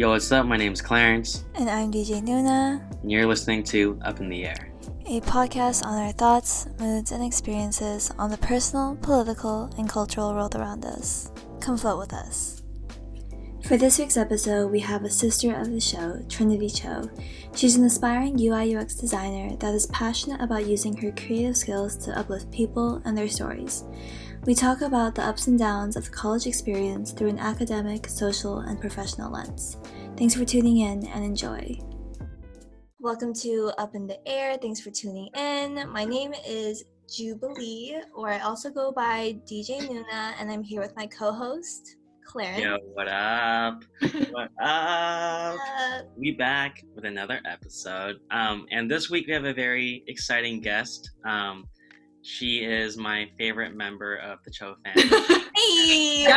Yo, what's up? My name's Clarence, And I'm DJ Nuna, and you're listening to Up in the Air. a podcast on our thoughts, moods, and experiences on the personal, political, and cultural world around us. Come float with us. For this week's episode, we have a sister of the show, Trinity Cho. She's an aspiring UI/UX designer that is passionate about using her creative skills to uplift people and their stories. We talk about the ups and downs of the college experience through an academic, social, and professional lens. Thanks for tuning in and enjoy. Welcome to Up in the Air. Thanks for tuning in. My name is Jubilee, or I also go by DJ Nuna, and I'm here with my co-host, Clarence. Yo, what up? What up? We back with another episode. And this week we have a very exciting guest. She is my favorite member of the Cho family. Hey!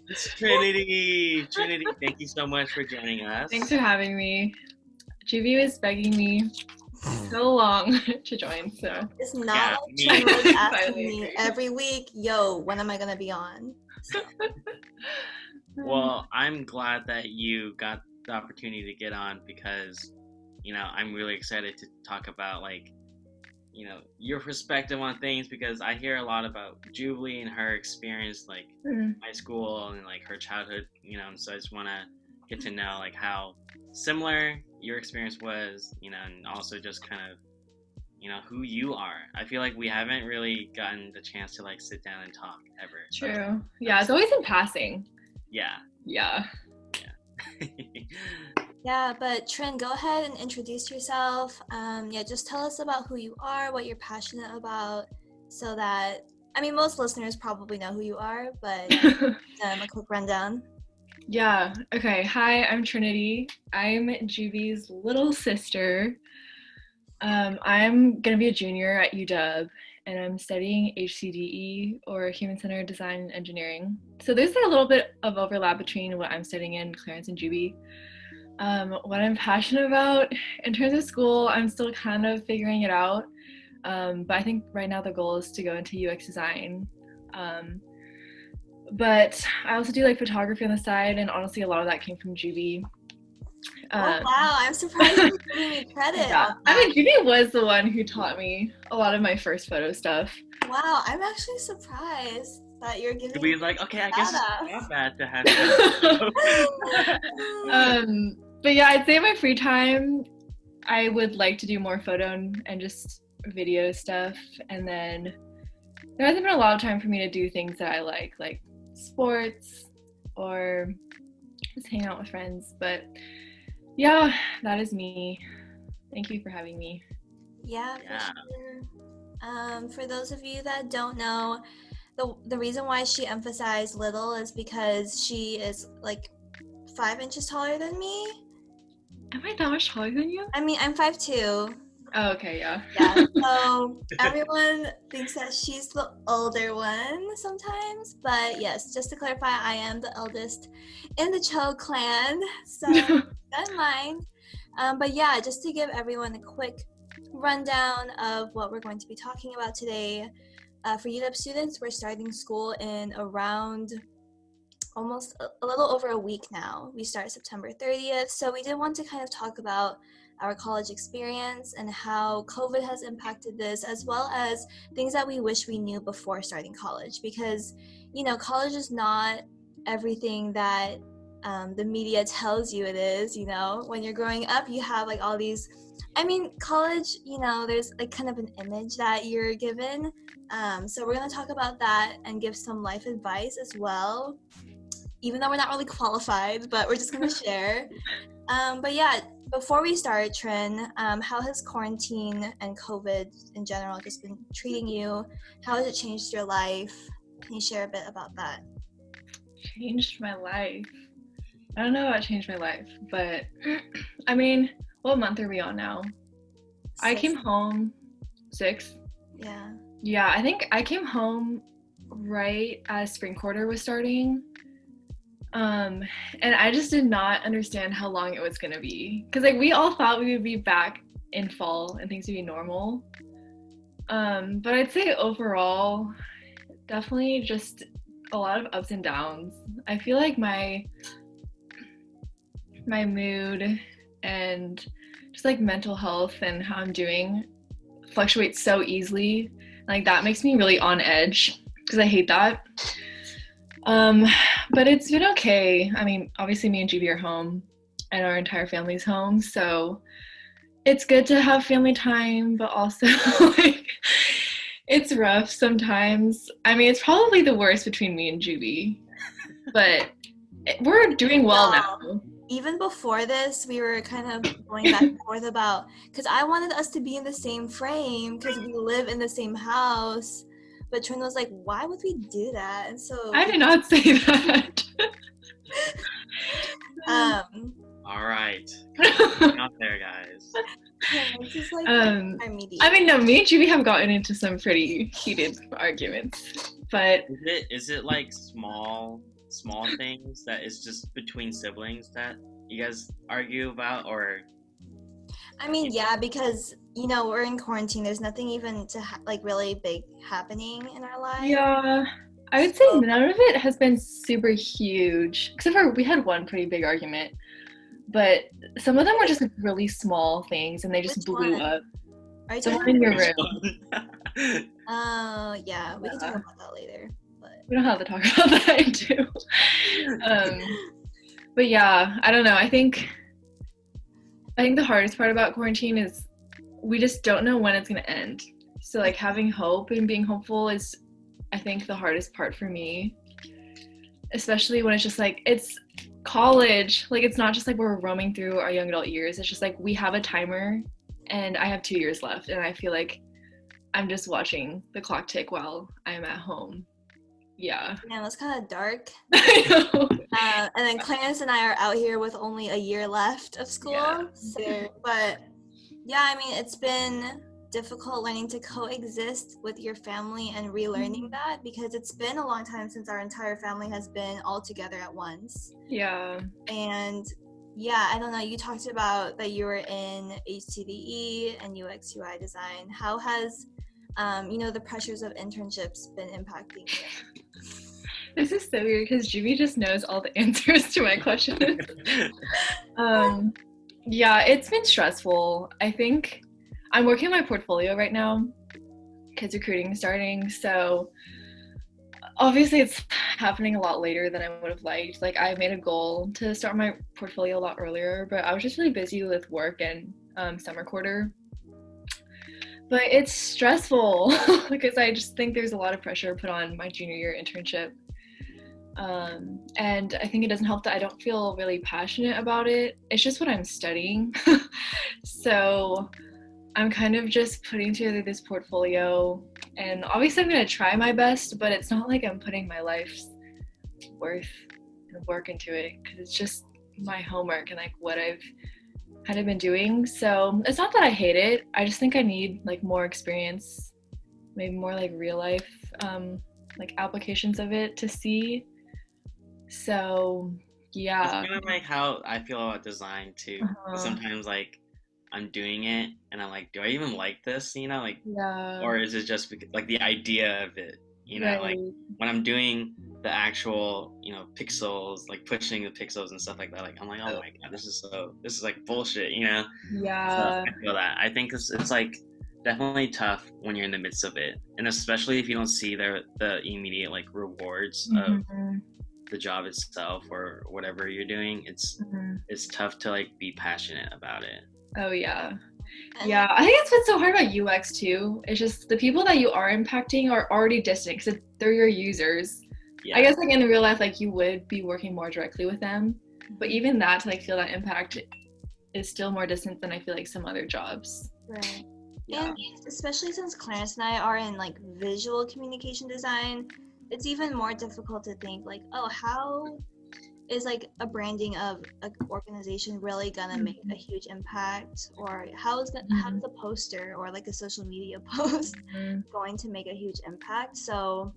It's Trinity. Trinity, thank you so much for joining us. Thanks for having me. Juby was begging me so long to join, so. It's not like Chen was asking me every week, yo, when am I going to be on? So. Well, I'm glad that you got the opportunity to get on because, I'm really excited to talk about, your perspective on things because I hear a lot about Jubilee and her experience, high school and, her childhood, so I just want to get to know, how similar your experience was, and also just kind of, who you are. I feel like we haven't really gotten the chance to, sit down and talk ever. True. Yeah, it's always in passing. Yeah. Yeah. Yeah, but Trin, go ahead and introduce yourself. Just tell us about who you are, what you're passionate about, so that, most listeners probably know who you are, but a quick rundown. Yeah, okay. Hi, I'm Trinity. I'm Juby's little sister. I'm going to be a junior at UW, and I'm studying HCDE, or Human-Centered Design and Engineering. So there's a little bit of overlap between what I'm studying in Clarence and Juby. What I'm passionate about in terms of school, I'm still kind of figuring it out. But I think right now the goal is to go into UX design. But I also do photography on the side, and honestly a lot of that came from Juby. Oh wow, I'm surprised you're giving me credit. Yeah. Juby was the one who taught me a lot of my first photo stuff. Wow, I'm actually surprised that you're giving me okay, I guess it's not bad to have But yeah, I'd say in my free time, I would like to do more photo and just video stuff. And then there hasn't been a lot of time for me to do things that I like sports or just hang out with friends. But yeah, that is me. Thank you for having me. Yeah. For sure. For those of you that don't know, the reason why she emphasized little is because she is 5 inches taller than me. Am I that much taller than you? I'm 5'2". Oh, okay, yeah. Yeah, so everyone thinks that she's the older one sometimes, but yes, just to clarify, I am the eldest in the Cho clan, so keep that in mind. But yeah, just to give everyone a quick rundown of what we're going to be talking about today. For UW students, we're starting school in around almost a little over a week now. We start September 30th, so we did want to kind of talk about our college experience and how COVID has impacted this, as well as things that we wish we knew before starting college, because college is not everything that the media tells you it is. When you're growing up, you have all these, college, there's kind of an image that you're given, so we're going to talk about that and give some life advice as well, even though we're not really qualified, but we're just going to share. But yeah, before we start, Trin, how has quarantine and COVID in general just been treating you? How has it changed your life? Can you share a bit about that? Changed my life. I don't know about changed my life, but what month are we on now? 6. I came home 6. Yeah. Yeah, I think I came home right as spring quarter was starting. And I just did not understand how long it was gonna be, because we all thought we would be back in fall and things would be normal. But I'd say overall, definitely just a lot of ups and downs. I feel like my my mood and just like mental health and how I'm doing fluctuates so easily. Like that makes me really on edge because I hate that. But it's been okay. I mean, obviously me and Juby are home and our entire family's home, so it's good to have family time, but also like it's rough sometimes. I mean, it's probably the worst between me and Juby, but we're doing well now. Even before this, we were kind of going back and forth about, because I wanted us to be in the same frame because we live in the same house. But Trin was like, why would we do that? And so I did not say that. All right. Come out there, guys. It's just like I mean, no, me and Juby have gotten into some pretty heated arguments. But is it like small things that is just between siblings that you guys argue about, or? I mean, yeah, because we're in quarantine. There's nothing even to like really big happening in our lives. Yeah, I would say none of it has been super huge, except for we had one pretty big argument. But some of them were just like really small things, and they just blew up. Are you the talking one in your room? Oh, yeah, we can talk about that later. But we don't have to talk about that too. But yeah, I don't know. I think the hardest part about quarantine is we just don't know when it's gonna end. So like having hope and being hopeful is, I think, the hardest part for me. Especially when it's just like it's college. Like it's not just like we're roaming through our young adult years. It's just like we have a timer, and I have 2 years left, and I feel like I'm just watching the clock tick while I'm at home. Yeah. Man, that's kind of dark. I know. And then Clarence and I are out here with only a year left of school. Yeah. So, but yeah, I mean, it's been difficult learning to coexist with your family and relearning that, because it's been a long time since our entire family has been all together at once. Yeah. And yeah, I don't know, you talked about that you were in HTDE and UX UI design. How has the pressures of internships been impacting you? This is so weird because Juby just knows all the answers to my questions. Yeah, it's been stressful. I think I'm working on my portfolio right now because recruiting is starting. So obviously it's happening a lot later than I would have liked. Like I made a goal to start my portfolio a lot earlier, but I was just really busy with work and summer quarter. But it's stressful because I just think there's a lot of pressure put on my junior year internship. And I think it doesn't help that I don't feel really passionate about it. It's just what I'm studying. So I'm kind of just putting together this portfolio, and obviously I'm going to try my best, but it's not like I'm putting my life's worth and work into it, because it's just my homework and like what I've kind of been doing. So it's not that I hate it. I just think I need like more experience, maybe more like real life like applications of it to see. So yeah, it's kind of like how I feel about design too. Sometimes like I'm doing it and I'm like, do I even like this, like, yeah, or is it just because, like, the idea of it, right. Like when I'm doing the actual pixels, like pushing the pixels and stuff like that, like I'm like, oh my god, this is like bullshit, Yeah, so I feel that. I think it's like definitely tough when you're in the midst of it, and especially if you don't see the immediate like rewards of the job itself or whatever you're doing. It's tough to like be passionate about it. Oh yeah. Yeah, I think it's what's so hard about UX too. It's just the people that you are impacting are already distant because they're your users. Yeah. I guess like in real life, like you would be working more directly with them, but even that, to like feel that impact is still more distant than I feel like some other jobs. Right. Yeah. And especially since Clarence and I are in like visual communication design, it's even more difficult to think like, oh, how is like a branding of an organization really gonna make a huge impact, or how is a poster or like a social media post going to make a huge impact? So,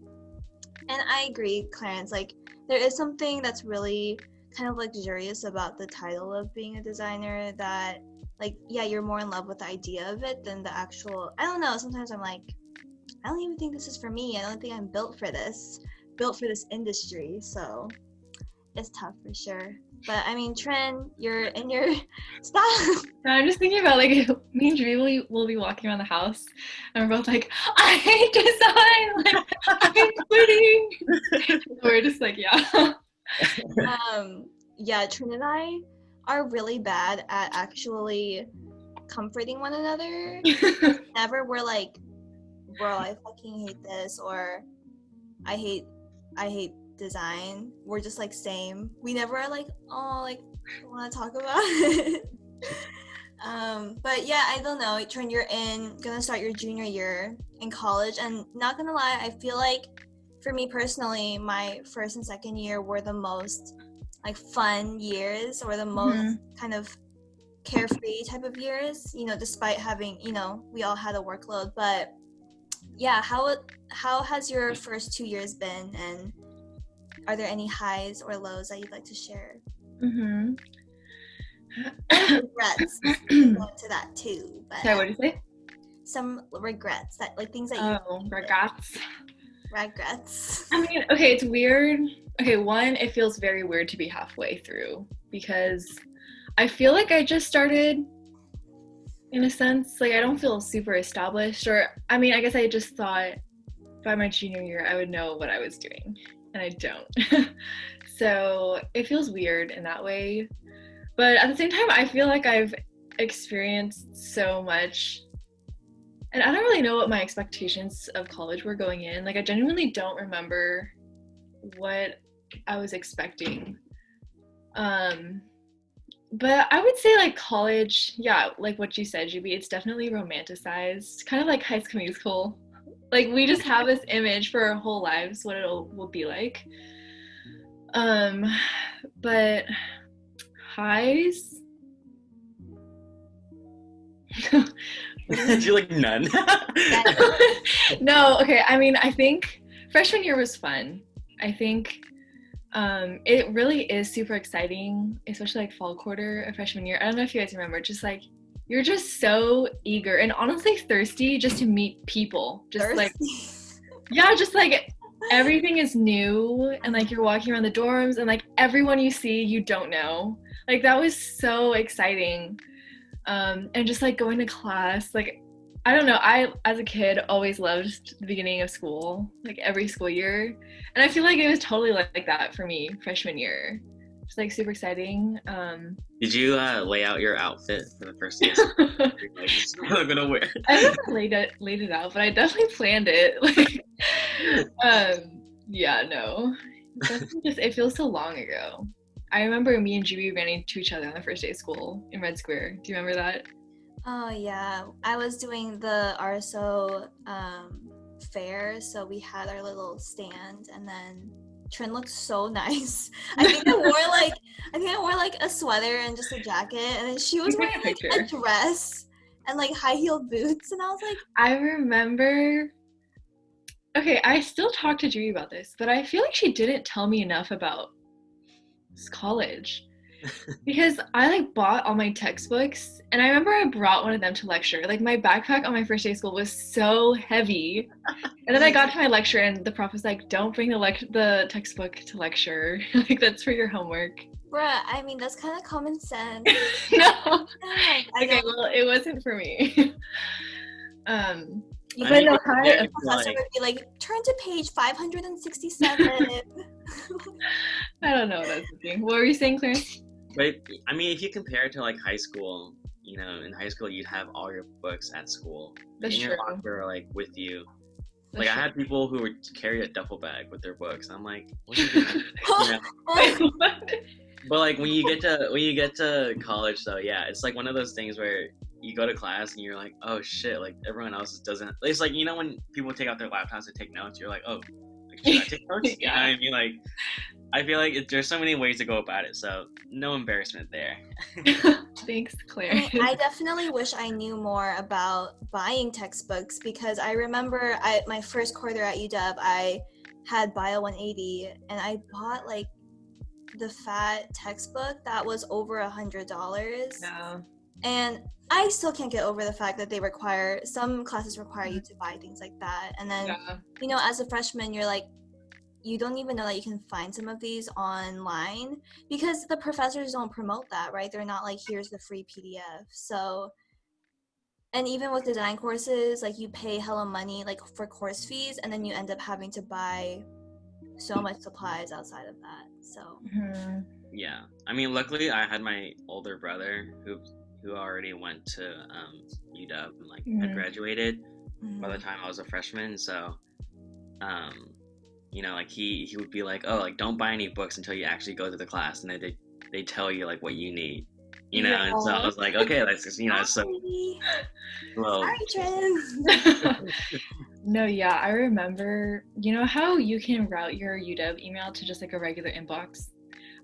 and I agree, Clarence, like there is something that's really kind of luxurious about the title of being a designer, that like, yeah, you're more in love with the idea of it than the actual, I don't know, sometimes I'm like, I don't even think this is for me. I don't think I'm built for this industry. So it's tough for sure. But I mean, Trin, you're in your stop. No, I'm just thinking about like me and Jubilee will be walking around the house and we're both like, I hate design, like I'm quitting. We're just like, yeah. Yeah, Trin and I are really bad at actually comforting one another. Never we're like, bro, I fucking hate this, or I hate design. We're just like same. We never are like, oh, like I want to talk about it. But yeah, I don't know. Trin, you're gonna start your junior year in college, and not gonna lie, I feel like for me personally, my first and second year were the most like fun years, or the most kind of carefree type of years, you know, despite having, you know, we all had a workload. But yeah, how has your first 2 years been, and are there any highs or lows that you'd like to share? Regrets. We'll go into that too. But Sorry, what did you say? some regrets, that like things that regrets. I mean, okay, it's weird. Okay, one, it feels very weird to be halfway through because I feel like I just started, in a sense. Like I don't feel super established, or I mean, I guess I just thought by my junior year I would know what I was doing, and I don't. So it feels weird in that way. But at the same time, I feel like I've experienced so much, and I don't really know what my expectations of college were going in. Like I genuinely don't remember what I was expecting. But I would say like college, yeah, like what you said, Juby, it's definitely romanticized, kind of like High School Musical. Like we just have this image for our whole lives what will be like. But highs? Did you like none? No, okay, I mean, I think freshman year was fun. I think it really is super exciting, especially like fall quarter of freshman year. I don't know if you guys remember, just like you're just so eager and honestly thirsty just to meet people. Just thirsty. Like, yeah, just like everything is new, and like you're walking around the dorms and like everyone you see you don't know. Like that was so exciting. And just like going to class, like I don't know, I as a kid always loved the beginning of school, like every school year, and I feel like it was totally like that for me freshman year. It's like super exciting. Did you lay out your outfit for the first day? Like, this is what I'm gonna wear. I haven't laid it out, but I definitely planned it. Like, yeah, no, it feels so long ago. I remember me and Juby ran into each other on the first day of school in Red Square. Do you remember that? Oh yeah, I was doing the RSO fair, so we had our little stand, and then Trin looked so nice. I think I wore like a sweater and just a jacket, and then she was wearing like a dress and like high-heeled boots, and I was like, I remember. Okay, I still talk to Judy about this, but I feel like she didn't tell me enough about college. Because I like bought all my textbooks, and I remember I brought one of them to lecture. Like my backpack on my first day of school was so heavy, and then I got to my lecture and the prof was like, don't bring the textbook to lecture. Like that's for your homework. Bruh, I mean that's kind of common sense. No. Okay, well it wasn't for me. But no, the professor would be like, turn to page 567. I don't know what I was thinking. What were you saying, Clarence? But I mean, if you compare it to like high school, you know, in high school you'd have all your books at school. That's in true. your locker, like with you. That's like true. I had people who would carry a duffel bag with their books. I'm like, what are you doing? You know? But like when you get to college, though, yeah, it's like one of those things where you go to class and you're like, oh shit, like everyone else doesn't. It's like, you know, when people take out their laptops and take notes, you're like, oh, like, should I take notes? Yeah. You know what I mean? Like, I feel like there's so many ways to go about it, so no embarrassment there. Thanks, Claire. I definitely wish I knew more about buying textbooks, because I remember my first quarter at UW, I had Bio 180, and I bought like the fat textbook that was over $100. No. And I still can't get over the fact that some classes require you to buy things like that. And then, you know, as a freshman, you're like, you don't even know that you can find some of these online because the professors don't promote that, right? They're not like, here's the free PDF. So, and even with design courses, like you pay hella money like for course fees, and then you end up having to buy so much supplies outside of that. So Yeah, I mean, luckily I had my older brother who already went to UW and like had graduated by the time I was a freshman. So, you know, like he would be like, oh, like don't buy any books until you actually go to the class, and then they tell you like what you need, you know. And so I was like, okay, that's just, you know, so well. Sorry, Trin. No, yeah, I remember, you know how you can route your UW email to just like a regular inbox?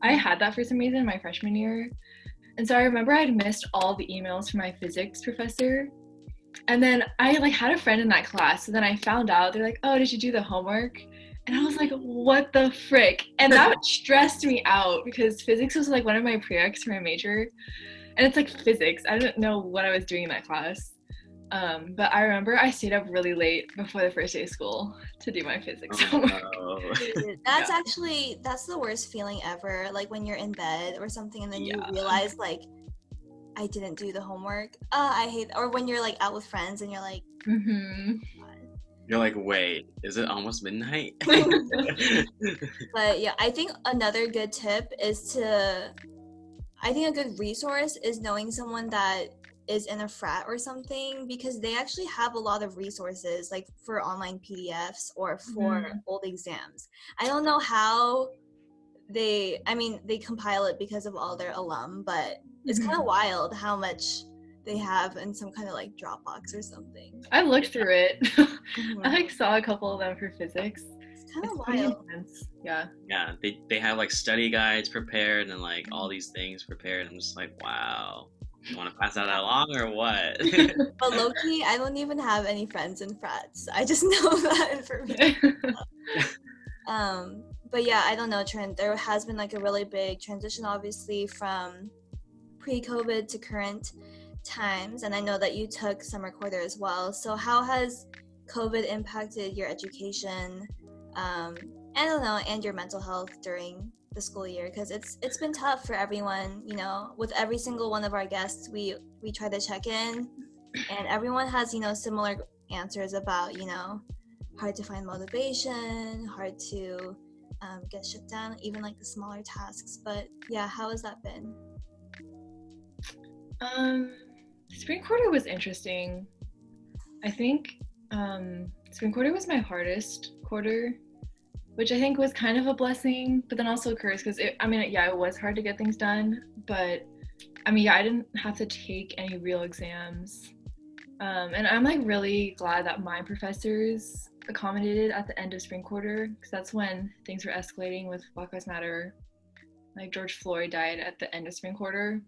I had that for some reason my freshman year. And so I remember I had missed all the emails from my physics professor. And then I like had a friend in that class. So then I found out, they're like, oh, did you do the homework? And I was like, what the frick? And that stressed me out because physics was like one of my prereqs for my major. And it's like physics. I didn't know what I was doing in that class. But I remember I stayed up really late before the first day of school to do my physics homework. That's actually, that's the worst feeling ever. Like when you're in bed or something and then you realize like, I didn't do the homework. I hate, or when you're like out with friends and you're like, you're like, wait, is it almost midnight? But yeah, I think another good tip is I think a good resource is knowing someone that is in a frat or something, because they actually have a lot of resources like for online PDFs or for old exams. I don't know how they compile it because of all their alum, but it's kind of wild how much they have in some kind of like Dropbox or something. I looked through it. I like saw a couple of them for physics. It's kind of wild. Intense. Yeah. Yeah, they have like study guides prepared and like all these things prepared. I'm just like, wow. You want to pass that along or what? But low-key, I don't even have any friends in frats. I just know that information. But yeah, I don't know, Trent. There has been like a really big transition, obviously, from pre-COVID to current times. And I know that you took summer quarter as well. So how has COVID impacted your education? I don't know, and your mental health during the school year, because it's been tough for everyone. You know, with every single one of our guests, we try to check in, and everyone has, you know, similar answers about, you know, hard to find motivation, hard to get shit done, even like the smaller tasks. But yeah, how has that been? Spring quarter was interesting. I think spring quarter was my hardest quarter, which I think was kind of a blessing, but then also a curse, because it was hard to get things done, but I didn't have to take any real exams. And I'm like really glad that my professors accommodated at the end of spring quarter, because that's when things were escalating with Black Lives Matter. Like George Floyd died at the end of spring quarter.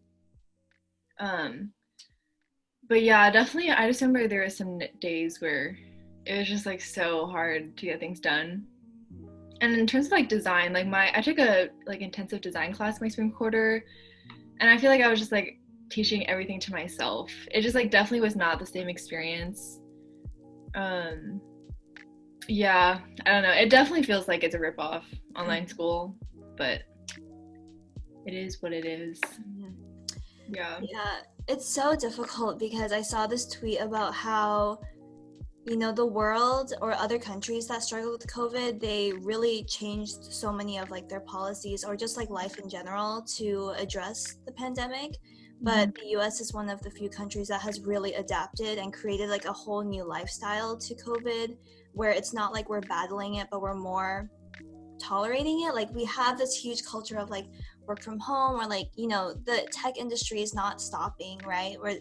But yeah, definitely, I just remember there were some days where it was just like so hard to get things done. And in terms of like design, like I took a like intensive design class my spring quarter, and I feel like I was just like teaching everything to myself. It just like definitely was not the same experience. Yeah, I don't know. It definitely feels like it's a ripoff online school, but it is what it is. Yeah. Yeah, it's so difficult because I saw this tweet about how, you know, the world or other countries that struggle with COVID, they really changed so many of like their policies or just like life in general to address the pandemic. But the US is one of the few countries that has really adapted and created like a whole new lifestyle to COVID, where it's not like we're battling it, but we're more tolerating it. Like we have this huge culture of like work from home, or like, you know, the tech industry is not stopping, right? Where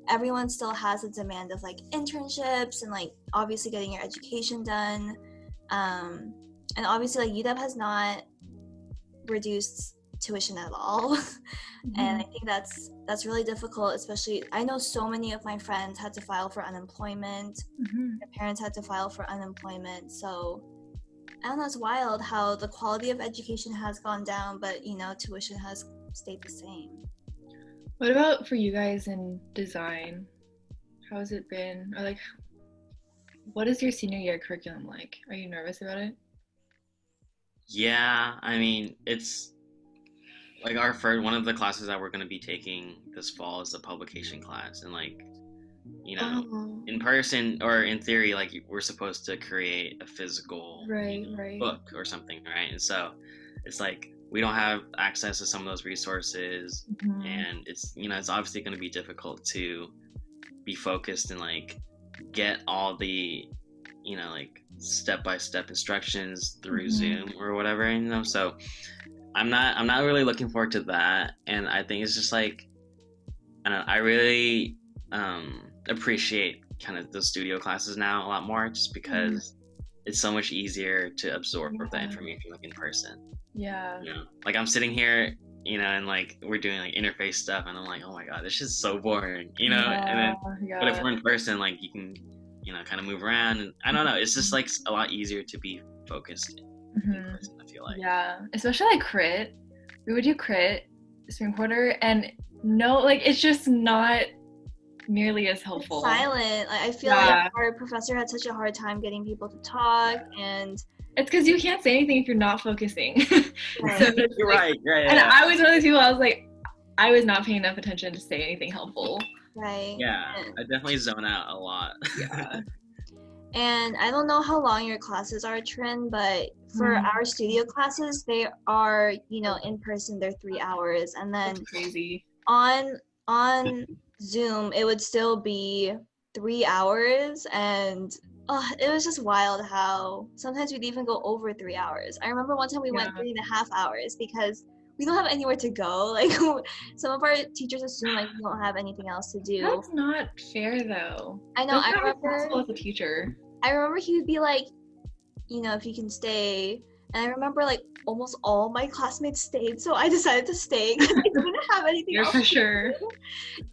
everyone still has a demand of like internships and like obviously getting your education done. And obviously like UW has not reduced tuition at all. And I think that's really difficult, especially I know so many of my friends had to file for unemployment. Their parents had to file for unemployment. So I don't know, it's wild how the quality of education has gone down, but you know, tuition has stayed the same. What about for you guys in design? How has it been? Or like, what is your senior year curriculum like? Are you nervous about it? Yeah, I mean, it's like our first one of the classes that we're going to be taking this fall is the publication class, and like, Oh, in person or in theory, like we're supposed to create a physical Right. book or something, right? And so it's like we don't have access to some of those resources, and it's obviously going to be difficult to be focused and like get all the like step-by-step instructions through Zoom or whatever, so I'm not really looking forward to that. And I think it's just like I really appreciate kind of the studio classes now a lot more, just because it's so much easier to absorb the information like in person. Yeah. Like I'm sitting here, and like we're doing like interface stuff, and I'm like, oh my god, this is so boring, and then but if we're in person, like you can kind of move around, and I don't know, it's just like a lot easier to be focused in person, I feel like. Yeah, especially like crit. We would do crit spring quarter, and no, like it's just not nearly as helpful. It's silent. I feel like our professor had such a hard time getting people to talk, and it's because you can't say anything if you're not focusing. Right. So You're right. And I was one of those people, I was like, I was not paying enough attention to say anything helpful. Right. Yeah, I definitely zone out a lot. Yeah. And I don't know how long your classes are, Trin, but for our studio classes, they are, in person, they're 3 hours. And then that's crazy. On Zoom, it would still be 3 hours. And it was just wild how sometimes we'd even go over 3 hours. I remember one time we went 3.5 hours because we don't have anywhere to go. Like some of our teachers assume like we don't have anything else to do. That's not fair though. I know. That's not responsible as a teacher. I remember he would be like, if you can stay. And I remember like almost all my classmates stayed, so I decided to stay because I didn't have anything else for sure.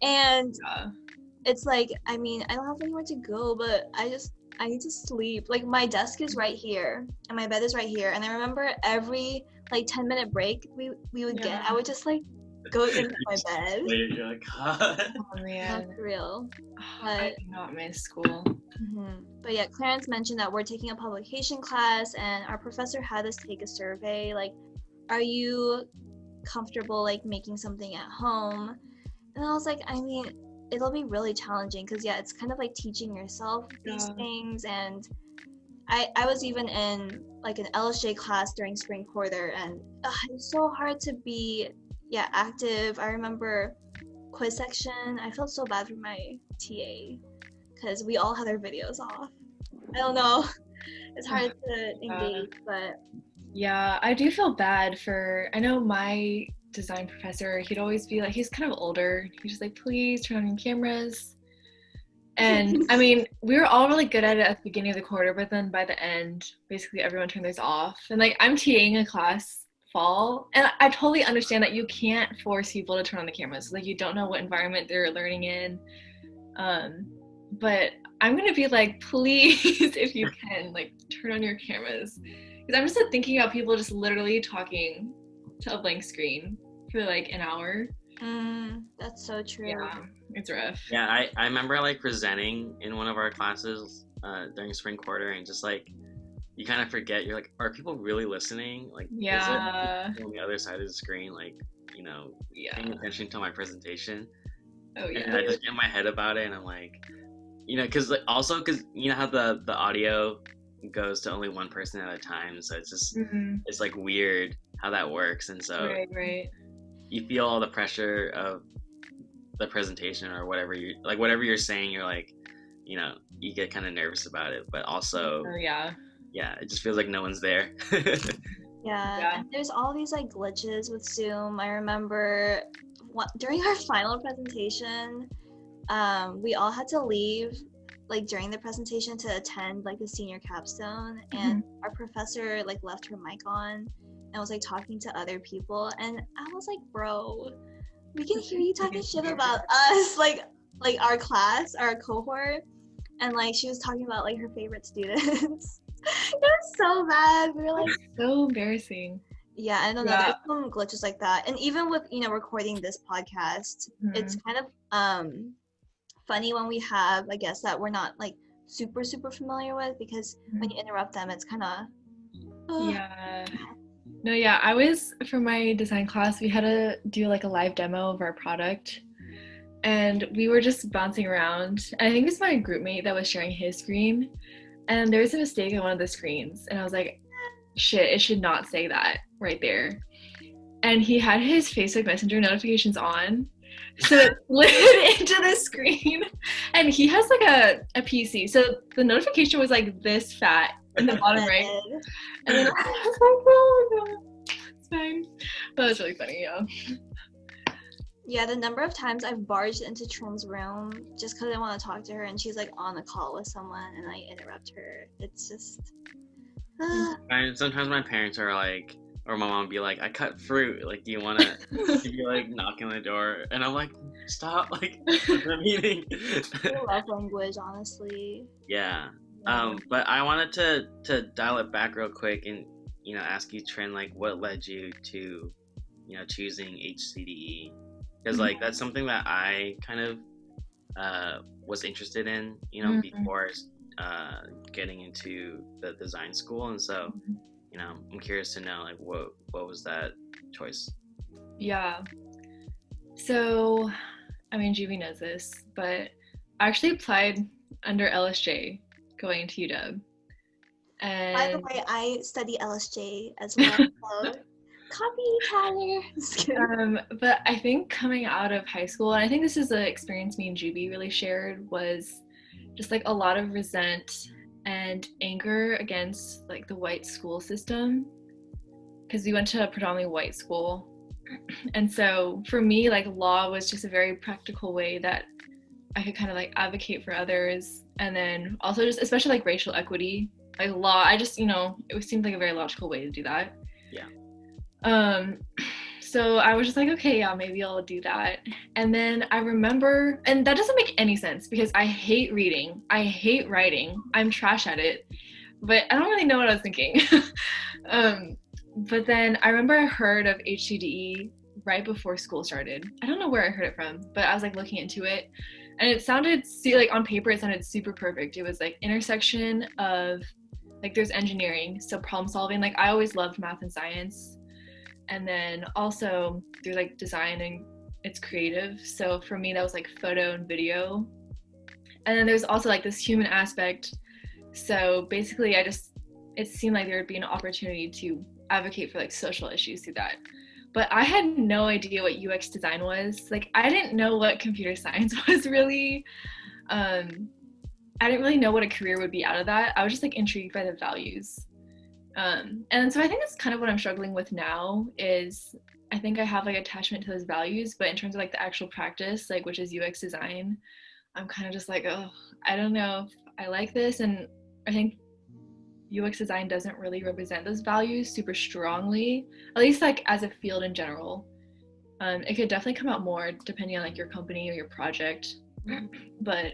And it's like, I mean, I don't have anywhere to go, but I need to sleep. Like my desk is right here and my bed is right here. And I remember every like 10-minute break we would get, I would just like go into my bed. You're like, oh man, that's real. I do not miss school. But yeah, Clarence mentioned that we're taking a publication class, and our professor had us take a survey. Like, are you comfortable like making something at home? And I was like, I mean, it'll be really challenging because it's kind of like teaching yourself these things. And I was even in like an LSJ class during spring quarter, and it's so hard to be active. I remember quiz section, I felt so bad for my TA because we all had our videos off. I don't know, it's hard to engage, but I do feel bad for, I know my design professor, he'd always be like, he's kind of older, he's just like, please turn on your cameras. And I mean, we were all really good at it at the beginning of the quarter, but then by the end, basically everyone turned theirs off. And like, I'm TAing a class fall, and I totally understand that you can't force people to turn on the cameras. Like, you don't know what environment they're learning in. But I'm gonna be like, please, if you can, like, turn on your cameras. Because I'm just like, thinking about people just literally talking to a blank screen for like an hour. That's so true. Yeah, it's rough. Yeah, I remember like presenting in one of our classes during spring quarter, and just like you kind of forget, you're like, are people really listening? Like, is it on the other side of the screen, like, paying attention to my presentation? Oh yeah. And I just get in my head about it, and I'm like, because like, also because how the audio goes to only one person at a time, so it's just it's like weird how that works. And so right. You feel all the pressure of the presentation or whatever you're saying, you're like, you get kind of nervous about it, but also it just feels like no one's there. And there's all these like glitches with Zoom. I remember during our final presentation, we all had to leave like during the presentation to attend like the senior capstone, and our professor like left her mic on and was like talking to other people, and I was like, bro, we can hear you talking shit about us, like our class, our cohort. And like she was talking about like her favorite students. It was so bad. We were like, so embarrassing. Yeah, I don't know. There's some glitches like that. And even with, recording this podcast, it's kind of funny when we have a guest that we're not like super, super familiar with, because when you interrupt them, it's kind of, No, yeah, I was, for my design class, we had to do like a live demo of our product. And we were just bouncing around. And I think it was my group mate that was sharing his screen. And there was a mistake on one of the screens. And I was like, shit, it should not say that right there. And he had his Facebook Messenger notifications on. So it slid into the screen. And he has like a PC. So the notification was like this fat in the bottom right. And then I was like, oh my God, it's fine. That was really funny, yeah. Yeah, the number of times I've barged into Trin's room just because I want to talk to her and she's like on a call with someone and I interrupt her. It's just... Sometimes my parents are like, or my mom be like, I cut fruit. Like, do you want to? She'd be like knocking on the door. And I'm like, stop. Like, what's the meeting? I love language, honestly. Yeah. But I wanted to dial it back real quick and, ask you, Trin, like, what led you to, choosing HCDE? Because like that's something that I kind of was interested in, before getting into the design school, and so I'm curious to know like what was that choice? Yeah. So, I mean, Juby knows this, but I actually applied under LSJ going into UW. And by the way, I study LSJ as well. So. Copy, Tyler. But I think coming out of high school, and I think this is an experience me and Juby really shared, was just like a lot of resent and anger against like the white school system, because we went to a predominantly white school. And so for me, like law was just a very practical way that I could kind of like advocate for others. And then also just especially like racial equity, like law, I just, it seemed like a very logical way to do that. Yeah. So I was just like, okay, yeah, maybe I'll do that. And then I remember, and that doesn't make any sense because I hate reading, I hate writing, I'm trash at it, but I don't really know what I was thinking. But then I remember I heard of HCDE right before school started. I don't know where I heard it from, but I was like looking into it, and it sounded, like on paper, it sounded super perfect. It was like intersection of, like there's engineering, so problem solving, like I always loved math and science. And then also there's like design and it's creative. So for me, that was like photo and video. And then there's also like this human aspect. So basically it seemed like there would be an opportunity to advocate for like social issues through that. But I had no idea what UX design was. Like I didn't know what computer science was really. I didn't really know what a career would be out of that. I was just like intrigued by the values. And so I think that's kind of what I'm struggling with now is I think I have like attachment to those values, but in terms of like the actual practice, like which is UX design, I'm kind of just like, oh, I don't know if I like this. And I think UX design doesn't really represent those values super strongly, at least like as a field in general. It could definitely come out more depending on like your company or your project, but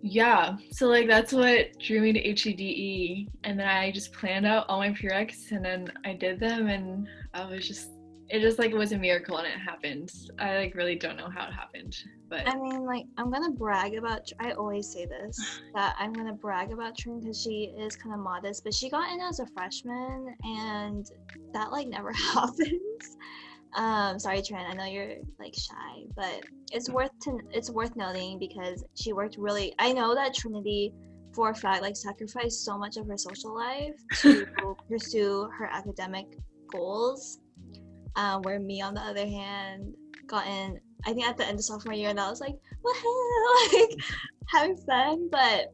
yeah, so like that's what drew me to HCDE, and then I just planned out all my prereqs and then I did them, and it just like was a miracle and it happened. I like really don't know how it happened, but I mean, like I'm gonna brag about, I always say this, that I'm gonna brag about Trin because she is kind of modest, but she got in as a freshman and that like never happens. Sorry Trin, I know you're like shy, but it's worth noting because she worked really, I know that Trinity for a fact like sacrificed so much of her social life to pursue her academic goals, where me on the other hand got in I think at the end of sophomore year and I was like woohoo, like having fun. But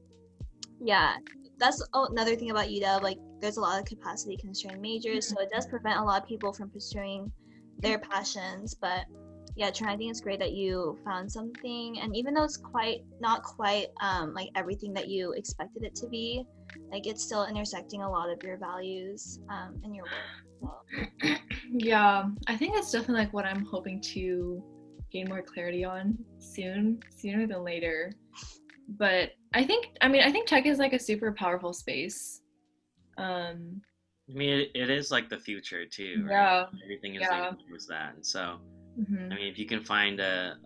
yeah, that's another thing about UW, like there's a lot of capacity constrained majors, so it does prevent a lot of people from pursuing their passions. But yeah, Trin, I think it's great that you found something, and even though it's not quite like everything that you expected it to be, like it's still intersecting a lot of your values in your work. So. Yeah, I think that's definitely like what I'm hoping to gain more clarity on sooner than later. But I think tech is like a super powerful space. I mean, it is like the future too, right? Yeah. Everything is leading towards that, and so I mean, if you can find a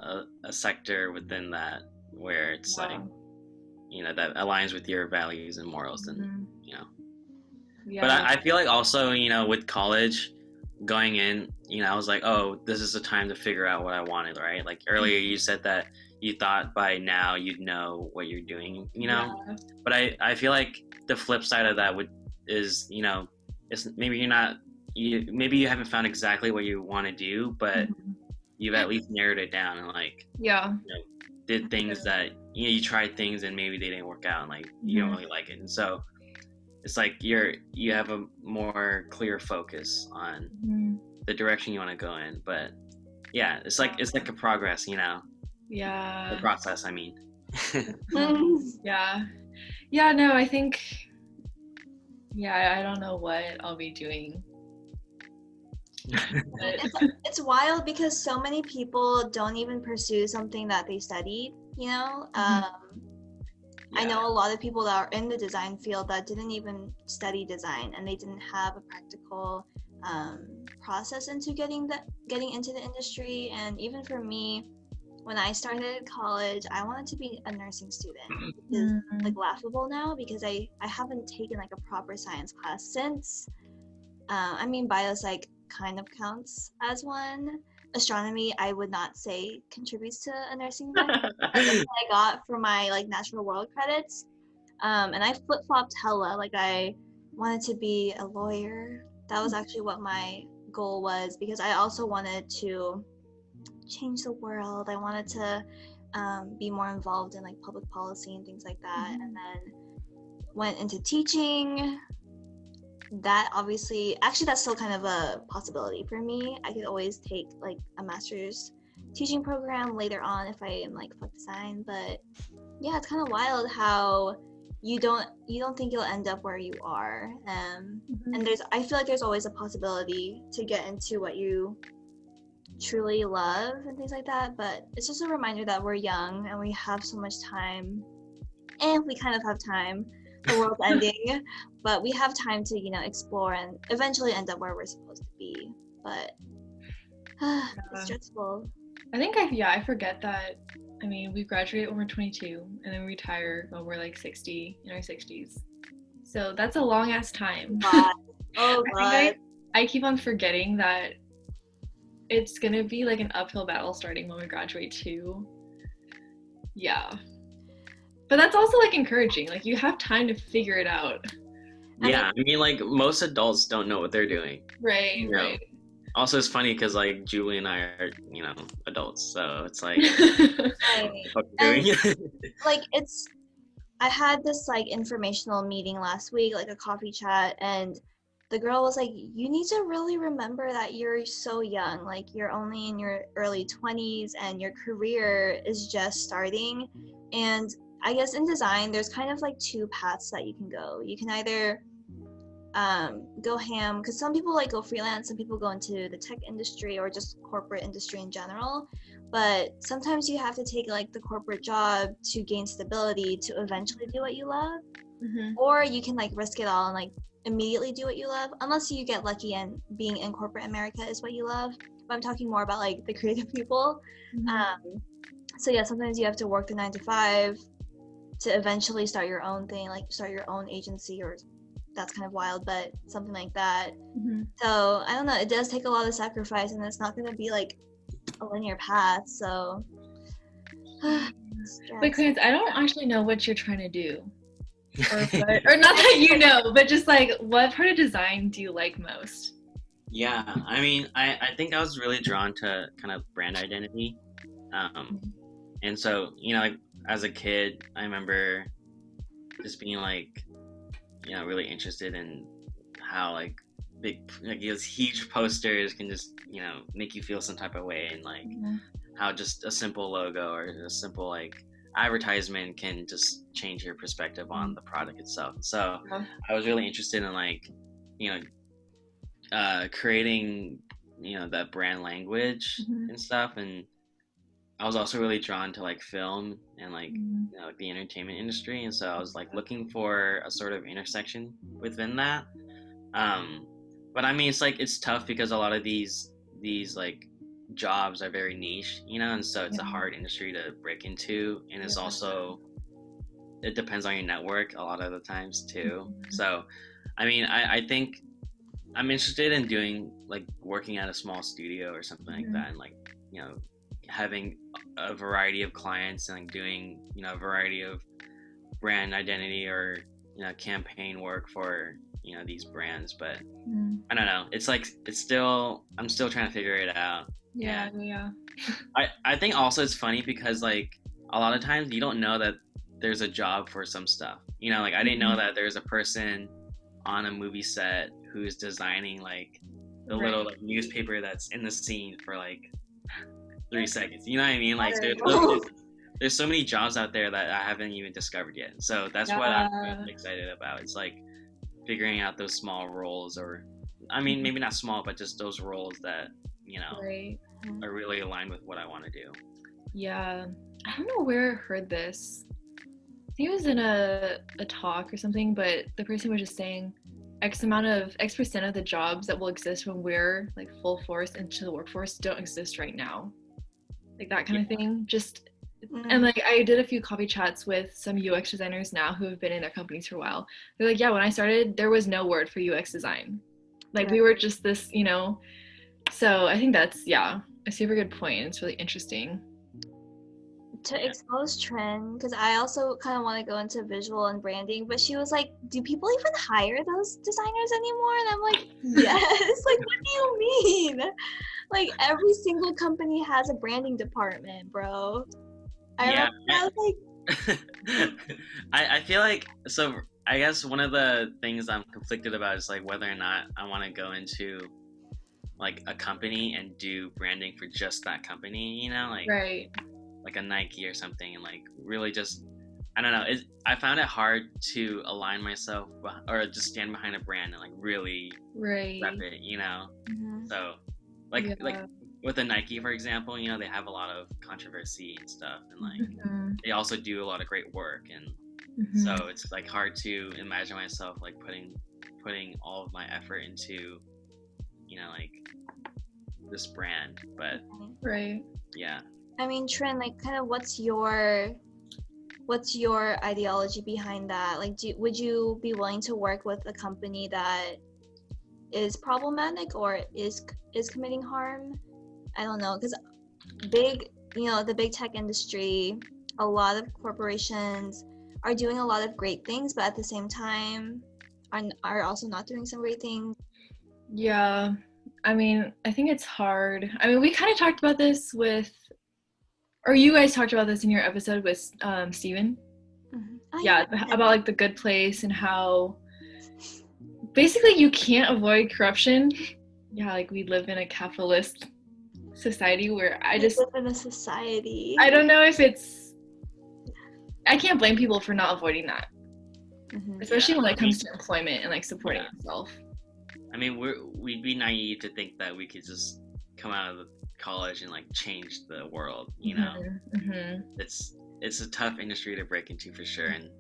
sector within that where it's like, that aligns with your values and morals, then Yeah. But I feel like also, you know, with college going in, you know, I was like, oh, this is the time to figure out what I wanted, right? Like earlier you said that you thought by now you'd know what you're doing, you know? Yeah. But I feel like the flip side of that is, you know, it's maybe maybe you haven't found exactly what you want to do, but you've at least narrowed it down and like, Yeah. you know, did things that, you know, you tried things and maybe they didn't work out and like you don't really like it. And so it's like you have a more clear focus on the direction you want to go in. But yeah, it's like a progress, you know. Yeah. The process, I mean. Yeah. Yeah, no, I think I don't know what I'll be doing. It's wild because so many people don't even pursue something that they studied, you know? I know a lot of people that are in the design field that didn't even study design, and they didn't have a practical process into getting into the industry. And even for me, when I started college, I wanted to be a nursing student. It's like laughable now because I haven't taken like a proper science class since. I mean, biopsych kind of counts as one. Astronomy, I would not say contributes to a nursing degree. That's what I got for my like natural world credits. And I flip-flopped hella. Like I wanted to be a lawyer. That was actually what my goal was, because I also wanted to change the world. I wanted to be more involved in like public policy and things like that. And then went into teaching. That obviously, actually that's still kind of a possibility for me. I could always take like a master's teaching program later on if I am like fuck design. But yeah, it's kind of wild how you don't think you'll end up where you are. And I feel like there's always a possibility to get into what you truly love and things like that. But it's just a reminder that we're young and we have so much time, and we kind of have time. The world's ending, but we have time to, you know, explore and eventually end up where we're supposed to be. But it's stressful. I think I forget that. I mean, we graduate when we're 22 and then we retire when we're like 60, in our 60s. So that's a long ass time. Oh God. I keep on forgetting that it's gonna be like an uphill battle starting when we graduate too. Yeah. But that's also like encouraging. Like you have time to figure it out. Yeah, I mean, like most adults don't know what they're doing. Right, you know? right. Also, it's funny because like Jubilee and I are, you know, adults, so it's like, what are you doing? Like I had this like informational meeting last week, like a coffee chat, and the girl was like, you need to really remember that you're so young. Like you're only in your early 20s and your career is just starting. And I guess in design, there's kind of like two paths that you can go. You can either go ham, because some people like go freelance, some people go into the tech industry or just corporate industry in general. But sometimes you have to take like the corporate job to gain stability to eventually do what you love. Or you can like risk it all and like immediately do what you love, unless you get lucky and being in corporate America is what you love. But I'm talking more about like the creative people. So yeah, sometimes you have to work the 9 to 5 to eventually start your own thing, like start your own agency, or that's kind of wild, but something like that. So I don't know, it does take a lot of sacrifice, and it's not going to be like a linear path. So wait, Clarence, I don't actually know what you're trying to do, or not that you know, but just like what part of design do you like most? Yeah, I mean, I think I was really drawn to kind of brand identity, and so, you know, like as a kid, I remember just being like, you know, really interested in how like those huge posters can just, you know, make you feel some type of way, and like how just a simple logo or a simple like advertisement can just change your perspective on the product itself. So I was really interested in like, you know, creating, you know, that brand language and stuff. And I was also really drawn to like film and like, you know, like the entertainment industry. And so I was like looking for a sort of intersection within that. But I mean, it's like, it's tough because a lot of these like jobs are very niche, you know, and so it's a hard industry to break into. And it's also, it depends on your network a lot of the times too. So I mean, I think I'm interested in doing like working at a small studio or something like that, and like, you know, having a variety of clients and like doing, you know, a variety of brand identity or, you know, campaign work for, you know, these brands. But I don't know, it's like I'm still trying to figure it out. Yeah. I think also it's funny because like a lot of times you don't know that there's a job for some stuff, you know, like I didn't know that there's a person on a movie set who's designing like the little like newspaper that's in the scene for like 3 seconds, you know what I mean? Like there's so many jobs out there that I haven't even discovered yet, so that's what I'm excited about. It's like figuring out those small roles, or I mean maybe not small, but just those roles that, you know, are really aligned with what I want to do. Yeah, I don't know where I heard this. I think it was in a talk or something, but the person was just saying X percent of the jobs that will exist when we're like full force into the workforce don't exist right now. Like that kind of thing. Just and like I did a few coffee chats with some UX designers now who have been in their companies for a while. They're like, yeah, when I started, there was no word for UX design. Like we were just this, you know. So I think that's a super good point. It's really interesting. To expose Trin, because I also kind of want to go into visual and branding, but she was like, do people even hire those designers anymore? And I'm like, yes. Like, what do you mean? Like, every single company has a branding department, bro. I feel like, so I guess one of the things I'm conflicted about is like whether or not I want to go into like a company and do branding for just that company, you know, like like a Nike or something, and like really just, I don't know, I found it hard to align myself or just stand behind a brand and like really rep it, you know. So like with a Nike, for example, you know, they have a lot of controversy and stuff, and like they also do a lot of great work, and so it's like hard to imagine myself like putting all of my effort into, you know, like this brand. But yeah, I mean, Trin, like, kind of what's your ideology behind that? Like, would you be willing to work with a company that is problematic or is committing harm? I don't know, because the big tech industry, a lot of corporations are doing a lot of great things, but at the same time are also not doing some great things. Yeah, I mean, I think it's hard. I mean, we kind of talked about this or you guys talked about this in your episode with Steven. About like the Good Place and how basically you can't avoid corruption. Yeah, like we live in a capitalist society where I don't know if I can't blame people for not avoiding that, especially when it comes to employment and like supporting yourself. I mean, we'd be naive to think that we could just come out of college and like change the world, you know. It's a tough industry to break into for sure, and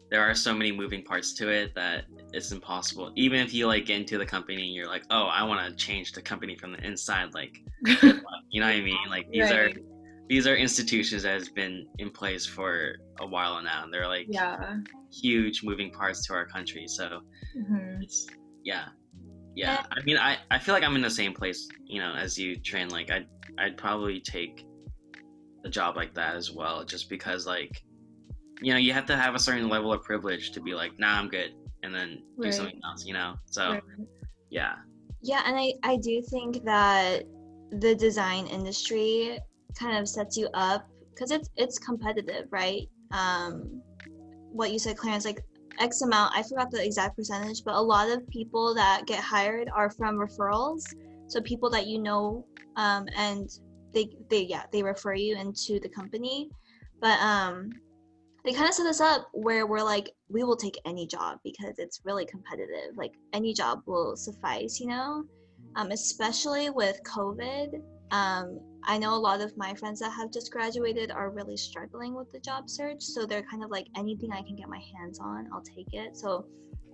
there are so many moving parts to it that it's impossible. Even if you like get into the company and you're like, oh, I want to change the company from the inside, like you know what I mean, like these are institutions that has been in place for a while now, and they're like huge moving parts to our country. So it's I mean, I feel like I'm in the same place, you know, as you, Trin. Like I'd probably take a job like that as well, just because like, you know, you have to have a certain level of privilege to be like, nah, I'm good, and then do something else, you know. So and I do think that the design industry kind of sets you up because it's competitive, right? What you said, Clarence, like X amount, I forgot the exact percentage, but a lot of people that get hired are from referrals. So people that you know, and they refer you into the company. But they kind of set us up where we're like, we will take any job because it's really competitive. Like any job will suffice, you know, especially with COVID. I know a lot of my friends that have just graduated are really struggling with the job search. So they're kind of like, anything I can get my hands on, I'll take it. So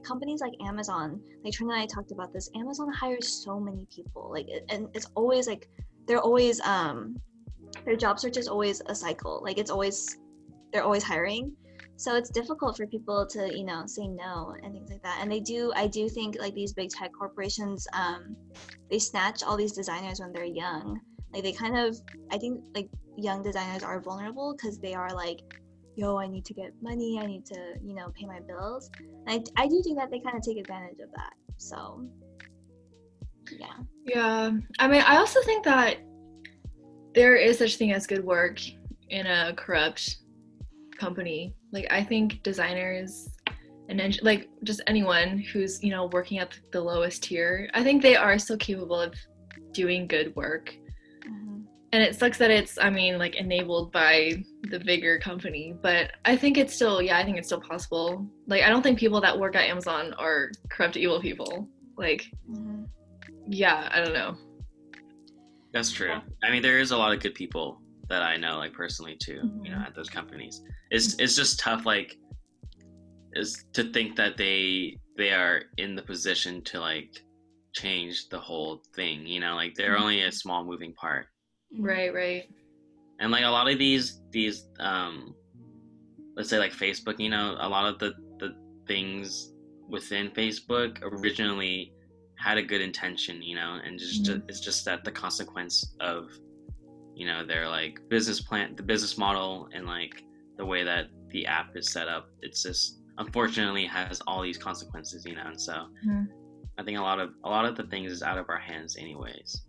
companies like Amazon, like Trinity and I talked about this, Amazon hires so many people. Like, and it's always like, they're always, their job search is always a cycle. Like they're always hiring. So it's difficult for people to, you know, say no and things like that. And I do think like these big tech corporations, they snatch all these designers when they're young. Like they kind of, I think like young designers are vulnerable because they are like, yo, I need to get money, I need to, you know, pay my bills. And I do think that they kind of take advantage of that. So yeah. Yeah. I mean, I also think that there is such thing as good work in a corrupt company. Like I think designers and like just anyone who's, you know, working at the lowest tier, I think they are still capable of doing good work. And it sucks that it's, I mean, like enabled by the bigger company, but I think it's still, I think it's still possible. Like I don't think people that work at Amazon are corrupt, evil people. Like, yeah, I don't know. That's true. I mean, there is a lot of good people that I know, like personally too, you know, at those companies. It's just tough, like, is to think that they are in the position to like change the whole thing, you know, like they're only a small moving part. Right. And like a lot of these let's say like Facebook, you know, a lot of the things within Facebook originally had a good intention, you know, and it's just that the consequence of, you know, their like business plan, the business model, and like the way that the app is set up, it's just unfortunately has all these consequences, you know. And so I think a lot of the things is out of our hands anyways.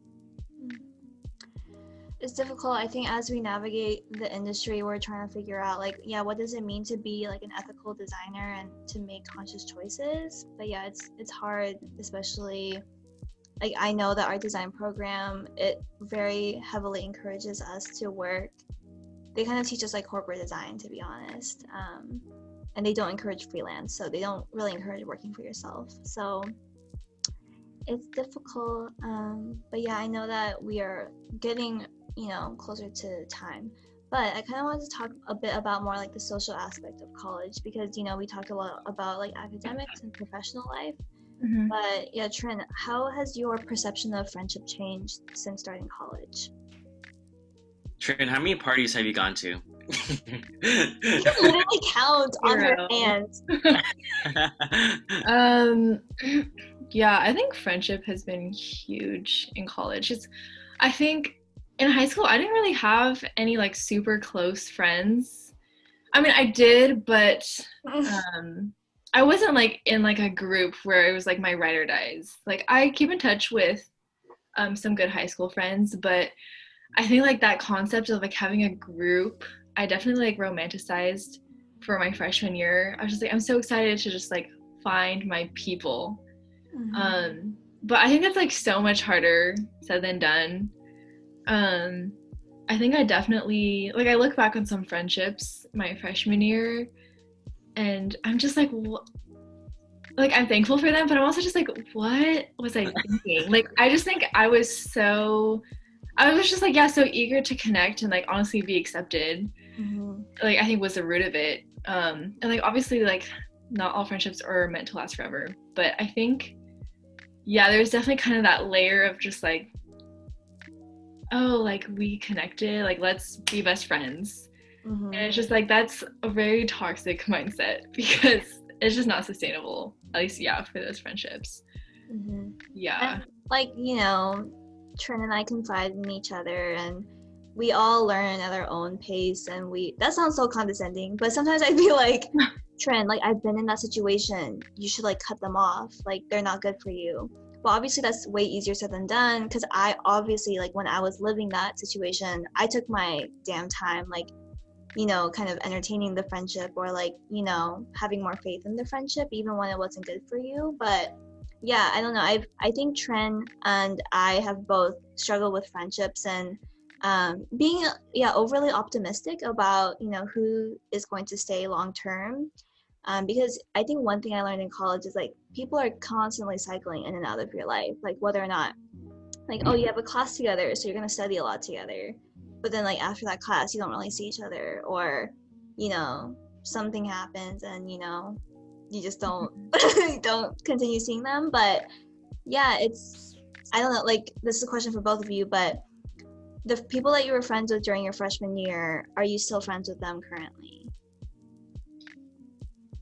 It's difficult. I think as we navigate the industry, we're trying to figure out like, what does it mean to be like an ethical designer and to make conscious choices? But yeah, it's hard, especially like I know that our design program, it very heavily encourages us to work. They kind of teach us like corporate design, to be honest. And they don't encourage freelance, so they don't really encourage working for yourself. So it's difficult. But yeah, I know that we are getting, you know, closer to time. But I kind of wanted to talk a bit about more like the social aspect of college, because, you know, we talked a lot about like academics and professional life. But yeah, Trin, how has your perception of friendship changed since starting college? Trin, how many parties have you gone to? You can literally count on her hands. Yeah, I think friendship has been huge in college. I think in high school, I didn't really have any like super close friends. I mean, I did, but I wasn't like in like a group where it was like my ride or dies. Like I keep in touch with some good high school friends, but I think like that concept of like having a group, I definitely like romanticized for my freshman year. I was just like, I'm so excited to just like find my people. But I think that's like so much harder said than done. I think I definitely, like I look back on some friendships my freshman year and I'm just like, like I'm thankful for them, but I'm also just like, what was I thinking? Like I just think I was just like, so eager to connect and like honestly be accepted. Like I think was the root of it. And like obviously like not all friendships are meant to last forever, but I think there's definitely kind of that layer of just like, oh, like we connected, like let's be best friends. And it's just like that's a very toxic mindset because it's just not sustainable, at least for those friendships. And, like, you know, Trin and I confide in each other and we all learn at our own pace, and that sounds so condescending, but sometimes I feel like, Trin, like I've been in that situation, you should like cut them off, like they're not good for you. But obviously that's way easier said than done, because I obviously, like when I was living that situation, I took my damn time, like, you know, kind of entertaining the friendship or like, you know, having more faith in the friendship even when it wasn't good for you. But yeah, I don't know, I think Trin and I have both struggled with friendships and being overly optimistic about, you know, who is going to stay long term. Because I think one thing I learned in college is like people are constantly cycling in and out of your life, like whether or not like, oh, you have a class together, so you're going to study a lot together, but then like after that class you don't really see each other, or, you know, something happens and, you know, you just don't continue seeing them. But yeah, it's, I don't know, like this is a question for both of you, but the people that you were friends with during your freshman year, are you still friends with them currently?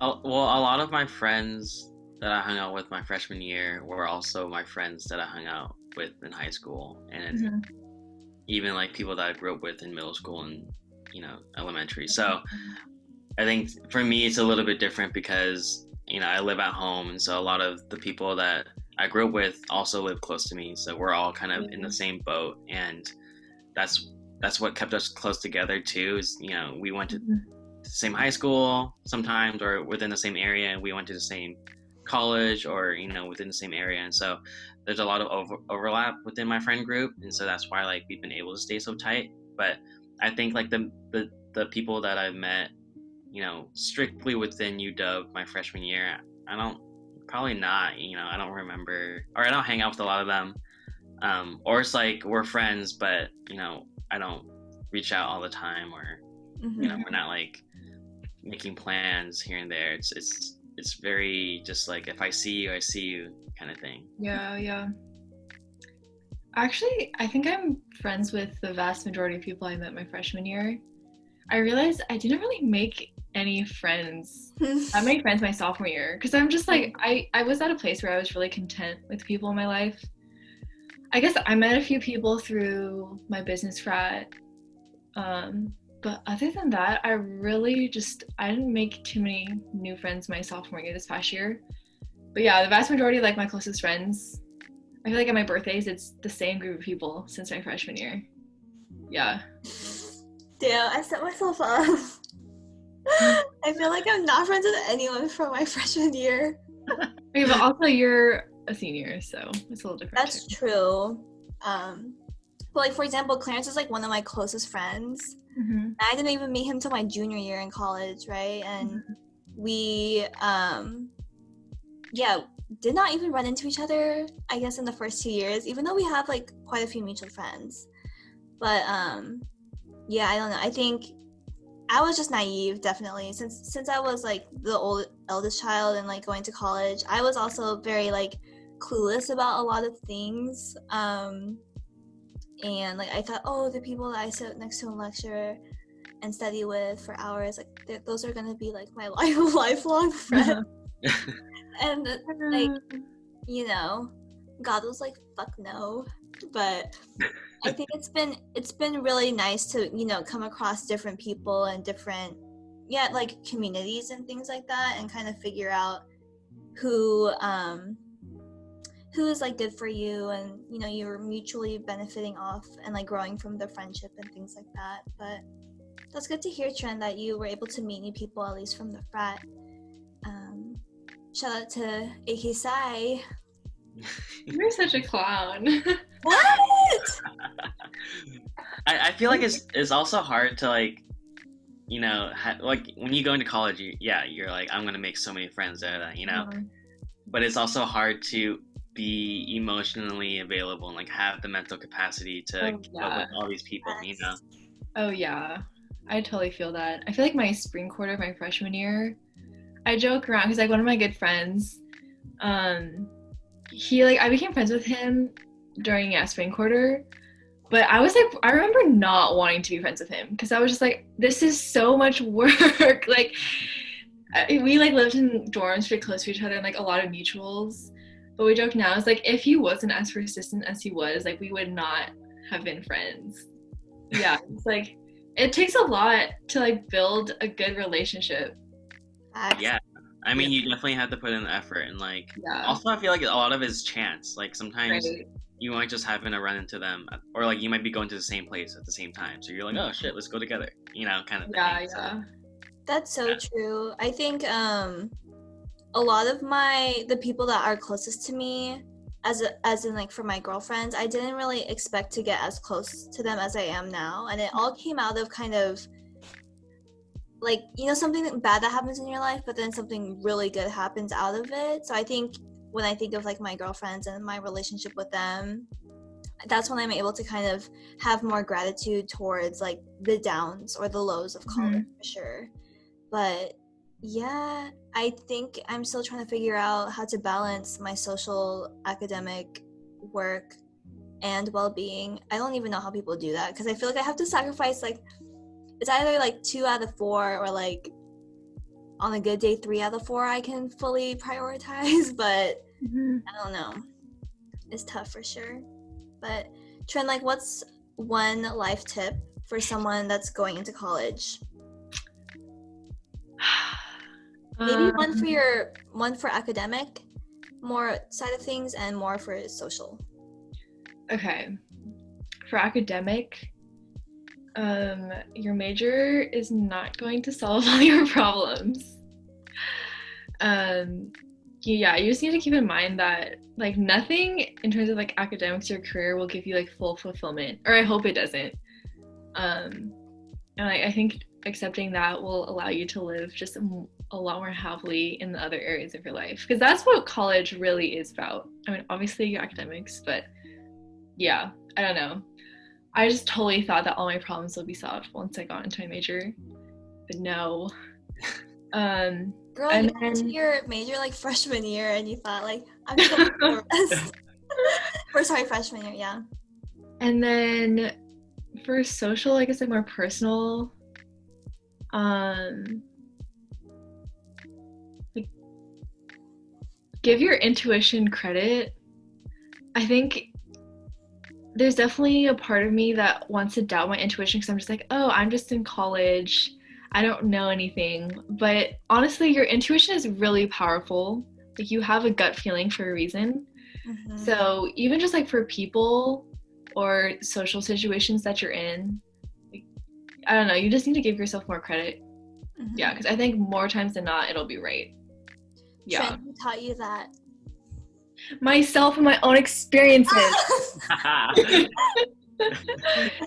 Well, a lot of my friends that I hung out with my freshman year were also my friends that I hung out with in high school, and Mm-hmm. even like people that I grew up with in middle school and elementary. So I think for me it's a little bit different because I live at home, and so a lot of the people that I grew up with also live close to me. So we're all kind of in the same boat, and that's what kept us close together too. Is we went to the same high school sometimes, or within the same area, and we went to the same college, or within the same area, and so there's a lot of overlap within my friend group, and so that's why like we've been able to stay so tight. But I think like the people that I've met, strictly within UW my freshman year, I don't remember, or I don't hang out with a lot of them, or it's like we're friends, but I don't reach out all the time, or we're not like making plans here and there. It's very just like, if I see you, I see you kind of thing. Yeah. Actually, I think I'm friends with the vast majority of people I met my freshman year. I realized I didn't really make any friends. I made friends my sophomore year because I'm just like, I was at a place where I was really content with the people in my life. I guess I met a few people through my business frat. But other than that, I didn't make too many new friends my sophomore year this past year. But yeah, the vast majority of like my closest friends, I feel like at my birthdays, it's the same group of people since my freshman year. Yeah. Damn, I set myself up. I feel like I'm not friends with anyone from my freshman year. Okay, but also you're a senior, so it's a little different. That's true. But like, for example, Clarence is like one of my closest friends. And I didn't even meet him till my junior year in college, right? And we did not even run into each other, I guess, in the first 2 years, even though we have like quite a few mutual friends. But I don't know, I think I was just naive, definitely, since I was like the eldest child and like going to college. I was also very like clueless about a lot of things, and like I thought, oh, the people that I sit next to in lecture and study with for hours, like those are gonna be like my lifelong friends. And like, God was like, fuck no. But I think it's been really nice to come across different people and different like communities and things like that, and kind of figure out who is like good for you, and you're mutually benefiting off and like growing from the friendship and things like that. But that's good to hear, Trin, that you were able to meet new people, at least from the frat. Shout out to Akisai. You're such a clown. What? I feel like it's also hard to like, like when you go into college, you're like, I'm gonna make so many friends there, but it's also hard to be emotionally available and like have the mental capacity to keep up with all these people, Oh yeah, I totally feel that. I feel like my spring quarter of my freshman year, I joke around because like one of my good friends, I became friends with him during spring quarter, but I was like, I remember not wanting to be friends with him because I was just like, this is so much work. Like we like lived in dorms pretty close to each other and like a lot of mutuals, but we joke now, it's like if he wasn't as persistent as he was, like we would not have been friends. Yeah, it's like it takes a lot to like build a good relationship. Yeah, I mean, you definitely have to put in the effort, and like also I feel like a lot of it is chance. Like sometimes you might just happen to run into them, or like you might be going to the same place at the same time, so you're like, oh shit, let's go together, kind of thing. Yeah. So, that's so true. I think a lot of the people that are closest to me, as in like for my girlfriends, I didn't really expect to get as close to them as I am now, and it all came out of kind of like something bad that happens in your life, but then something really good happens out of it. So I think when I think of like my girlfriends and my relationship with them, that's when I'm able to kind of have more gratitude towards like the downs or the lows of college, for sure. But yeah, I think I'm still trying to figure out how to balance my social, academic, work, and well-being. I don't even know how people do that, because I feel like I have to sacrifice like, it's either like 2 out of 4 or like on a good day 3 out of 4 I can fully prioritize, but Mm-hmm. I don't know. It's tough for sure. But Trin, like, what's one life tip for someone that's going into college? Maybe one for academic, more side of things, and more for social. Okay. For academic, your major is not going to solve all your problems. Yeah, you just need to keep in mind that like nothing in terms of like academics or career will give you like full fulfillment, or I hope it doesn't. And I think accepting that will allow you to live just a lot more happily in the other areas of your life, because that's what college really is about. I mean, obviously your academics, but yeah, I don't know. I just totally thought that all my problems would be solved once I got into my major, but no. Girl, and you went then, to your major like freshman year and you thought like, I'm so nervous. Freshman year, yeah. And then for social, I guess like more personal, like give your intuition credit. I think there's definitely a part of me that wants to doubt my intuition because I'm just like, oh, I'm just in college. I don't know anything. But honestly, your intuition is really powerful. Like you have a gut feeling for a reason. Mm-hmm. So even just like for people or social situations that you're in, like, I don't know, you just need to give yourself more credit. Mm-hmm. Yeah, because I think more times than not, it'll be right. Yeah. Trent, who taught you that? Myself and my own experiences. I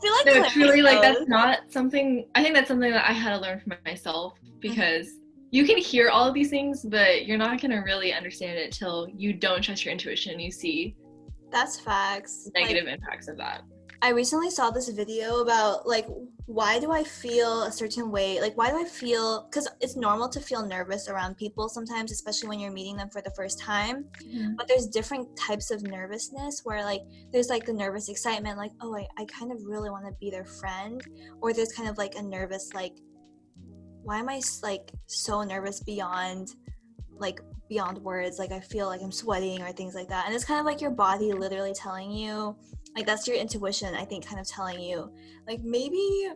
feel like No, Clarence truly, like knows. that's not something. I think that's something that I had to learn for myself, because you can hear all of these things, but you're not gonna really understand it till you don't trust your intuition and you see That's facts. negative impacts of that. I recently saw this video about like, why do I feel a certain way? Like, why do I feel, because it's normal to feel nervous around people sometimes, especially when you're meeting them for the first time. Mm-hmm. But there's different types of nervousness where like, there's like the nervous excitement, like, oh, I kind of really want to be their friend. Or there's kind of like a nervous, like, why am I like so nervous beyond words? Like I feel like I'm sweating or things like that. And it's kind of like your body literally telling you, like that's your intuition, I think, kind of telling you like maybe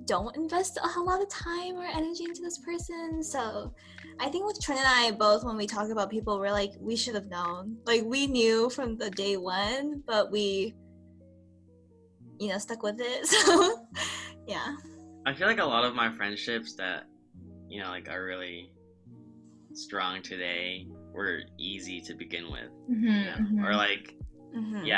don't invest a lot of time or energy into this person. So I think with Trin and I both, when we talk about people, we're like, we should have known. Like we knew from the day one, but we stuck with it. So yeah. I feel like a lot of my friendships that like are really strong today were easy to begin with. Or like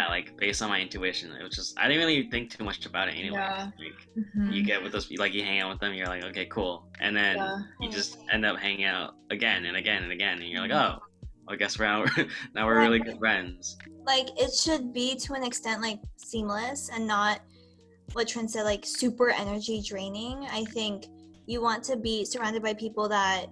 like based on my intuition. It was just, I didn't really think too much about it anyway. Yeah. Like you get with those, like you hang out with them, you're like, okay, cool, and then you just end up hanging out again and again and again, and you're like, oh, I guess now we're really good friends. Like it should be to an extent like seamless and not what Trin said, like super energy draining. I think you want to be surrounded by people that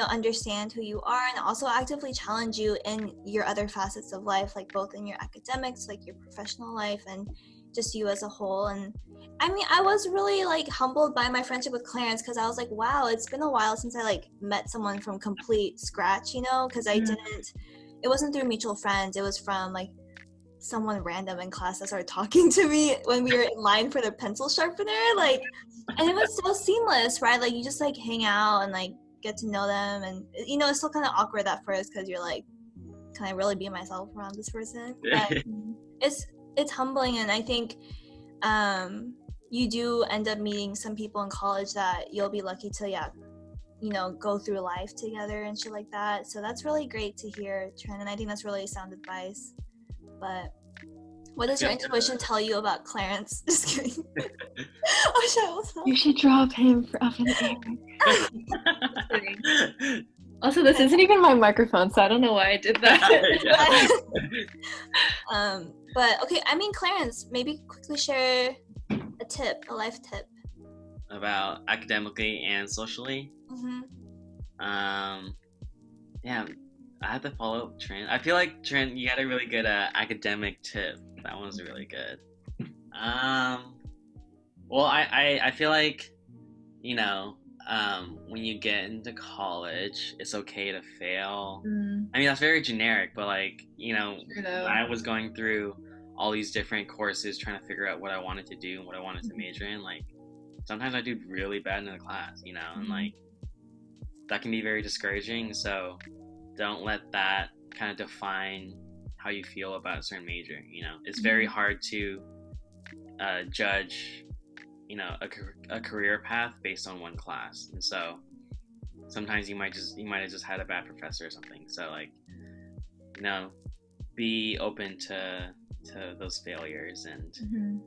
understand who you are and also actively challenge you in your other facets of life, like both in your academics, like your professional life, and just you as a whole. And I mean, I was really like humbled by my friendship with Clarence, because I was like, wow, it's been a while since I like met someone from complete scratch, because it wasn't through mutual friends. It was from like someone random in class that started talking to me when we were in line for the pencil sharpener, like, and it was so seamless, right? Like you just like hang out and like get to know them, and it's still kind of awkward at first because you're like, can I really be myself around this person? But it's humbling, and I think you do end up meeting some people in college that you'll be lucky to go through life together and shit like that. So that's really great to hear, Trin, and I think that's really sound advice. But what does your intuition tell you about Clarence? Just kidding. Oh shit! You should drop him up in the air. Also, this isn't even my microphone, so I don't know why I did that. But okay, I mean, Clarence, maybe quickly share a life tip about academically and socially. Yeah, I have to follow up Trin. I feel like Trin, you got a really good academic tip. That one's really good. Well, I feel like when you get into college, it's okay to fail. Mm, I mean, that's very generic, but like, true though. I was going through all these different courses trying to figure out what I wanted to do and what I wanted to major in. Like, sometimes I do really bad in the class, and like that can be very discouraging. So don't let that kind of define how you feel about a certain major. It's very hard to judge a career path based on one class, and so sometimes you might have just had a bad professor or something. So like, be open to those failures and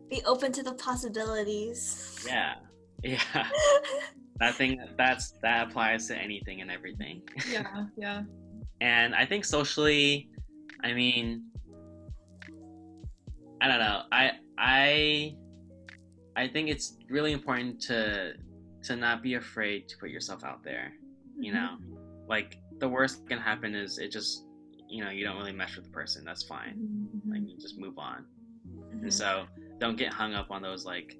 be open to the possibilities. yeah that applies to anything and everything. Yeah. And I think socially, I mean, I don't know, I think it's really important to not be afraid to put yourself out there. Like, the worst that can happen is it just, you don't really mesh with the person. That's fine. Like, you just move on. And so don't get hung up on those like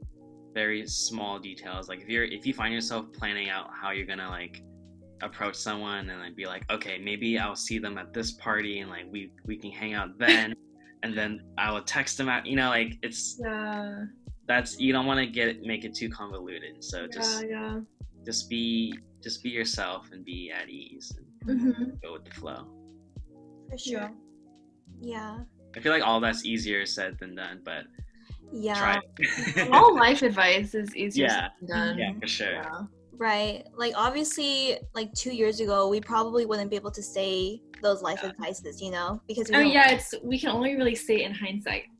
very small details. Like, if you find yourself planning out how you're gonna like approach someone and like be like, okay, maybe I'll see them at this party and like we can hang out then and then I will text them out, like, it's that's, you don't want to make it too convoluted. So just be yourself and be at ease and go with the flow. For sure. Yeah. I feel like all that's easier said than done, but try it. All life advice is easier said than done. Yeah, for sure. Yeah. Right. Like, obviously, like 2 years ago, we probably wouldn't be able to say those life advices, because we can only really say it in hindsight.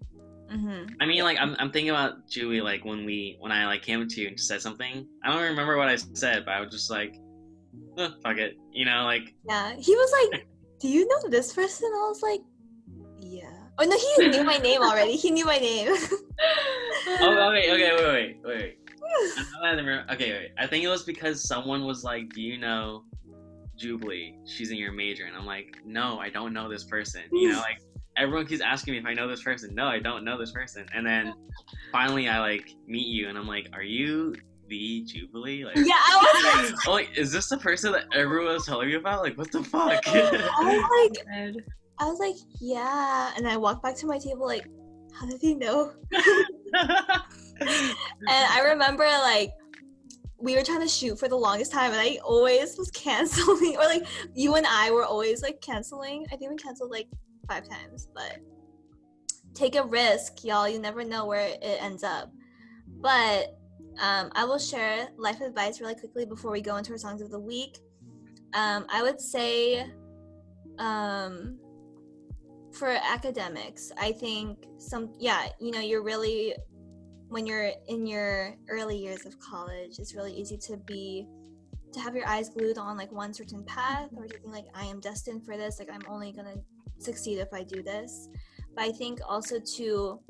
I mean, like, I'm thinking about Julie, like, when I like came up to you and said something. I don't remember what I said, but I was just like, fuck it, like. Yeah, he was like, do you know this person? I was like, yeah. Oh no, he knew my name already. He knew my name. Oh, okay, wait. Okay, wait. I think it was because someone was like, do you know Jubilee? She's in your major. And I'm like, no, I don't know this person. Like, everyone keeps asking me if I know this person. No, I don't know this person. And then finally I like meet you and I'm like, are you the Jubilee? Like, yeah, I was like, oh, like, is this the person that everyone was telling you about? Like, what the fuck? I was like, yeah. And I walked back to my table like, how did he know? And I remember like we were trying to shoot for the longest time and I always was canceling, or like you and I were always like canceling. I think we canceled like 5 times, but take a risk, y'all. You never know where it ends up. But I will share life advice really quickly before we go into our songs of the week. I would say for academics, I think you're really, when you're in your early years of college, it's really easy to have your eyes glued on like one certain path, or to think like, I am destined for this, like I'm only gonna succeed if I do this. But I think also to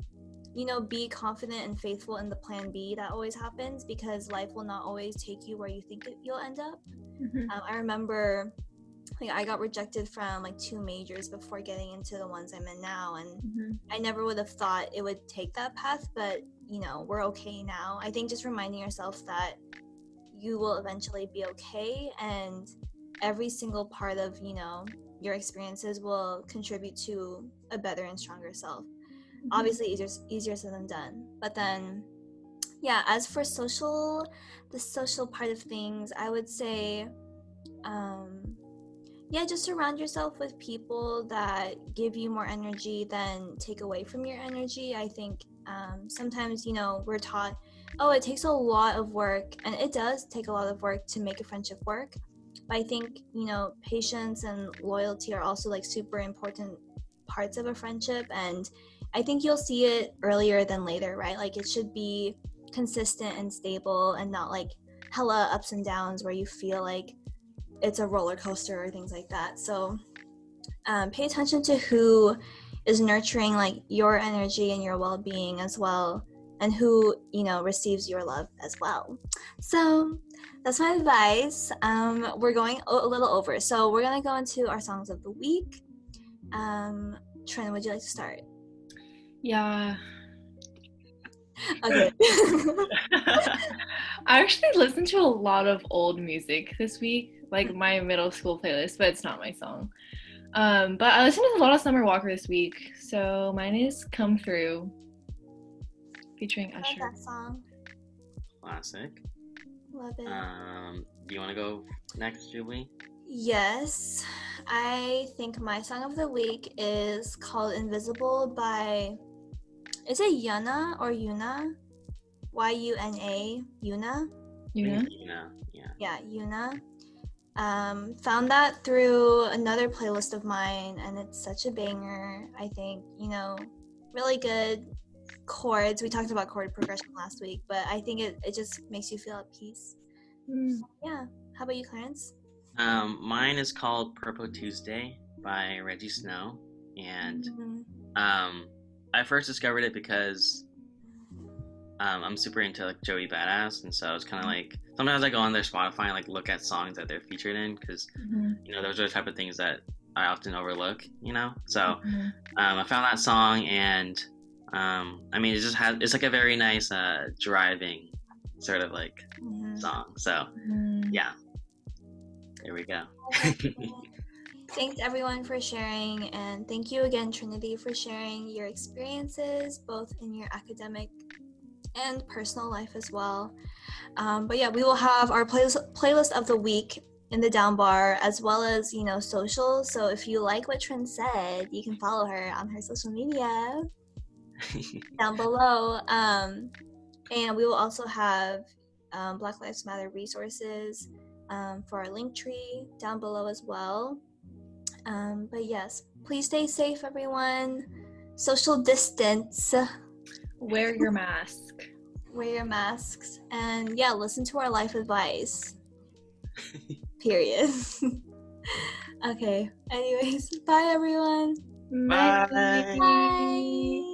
be confident and faithful in the plan B that always happens, because life will not always take you where you think you'll end up. I remember like I got rejected from like 2 majors before getting into the ones I'm in now, and I never would have thought it would take that path, but we're okay now. I think just reminding yourself that you will eventually be okay, and every single part of your experiences will contribute to a better and stronger self. Obviously easier said than done, but then as for the social part of things, I would say just surround yourself with people that give you more energy than take away from your energy. I think sometimes we're taught, it takes a lot of work, and it does take a lot of work to make a friendship work, but I think patience and loyalty are also like super important parts of a friendship, and I think you'll see it earlier than later, right? Like, it should be consistent and stable, and not like hella ups and downs where you feel like it's a roller coaster or things like that. So pay attention to who is nurturing like your energy and your well-being as well, and who receives your love as well. So that's my advice. We're going a little over, so we're gonna go into our songs of the week. Trin, would you like to start? Yeah. Okay. I actually listened to a lot of old music this week, like my middle school playlist, but it's not my song. But I listened to a lot of Summer Walker this week, so mine is "Come Through" featuring I like Usher. that song. Classic. Love it. Do you want to go next, Jubilee? Yes, I think my song of the week is called "Invisible" by, is it Yuna or Yuna? Y-U-N-A, Yuna? You know? Yeah. Yeah, Yuna. Found that through another playlist of mine, and it's such a banger. I think, really good chords. We talked about chord progression last week, but I think it just makes you feel at peace. Yeah. How about you, Clarence? Mine is called Purple Tuesday by Reggie Snow, and I first discovered it because I'm super into like Joey Badass, and so it's kind of like sometimes I go on their Spotify and like look at songs that they're featured in because those are the type of things that I often overlook. So I found that song, and I mean, it's like a very nice driving sort of like song. So yeah, there we go. Thanks everyone for sharing, and thank you again, Trinity, for sharing your experiences both in your academic and personal life as well. But yeah, we will have our playlist of the week in the down bar, as well as social. So if you like what Trin said, you can follow her on her social media down below. And we will also have Black Lives Matter resources for our Linktree down below as well. But yes, please stay safe, everyone. Social distance. Wear your mask. Wear your masks. And yeah, listen to our life advice. Period. Okay. Anyways, bye everyone. Bye. Bye.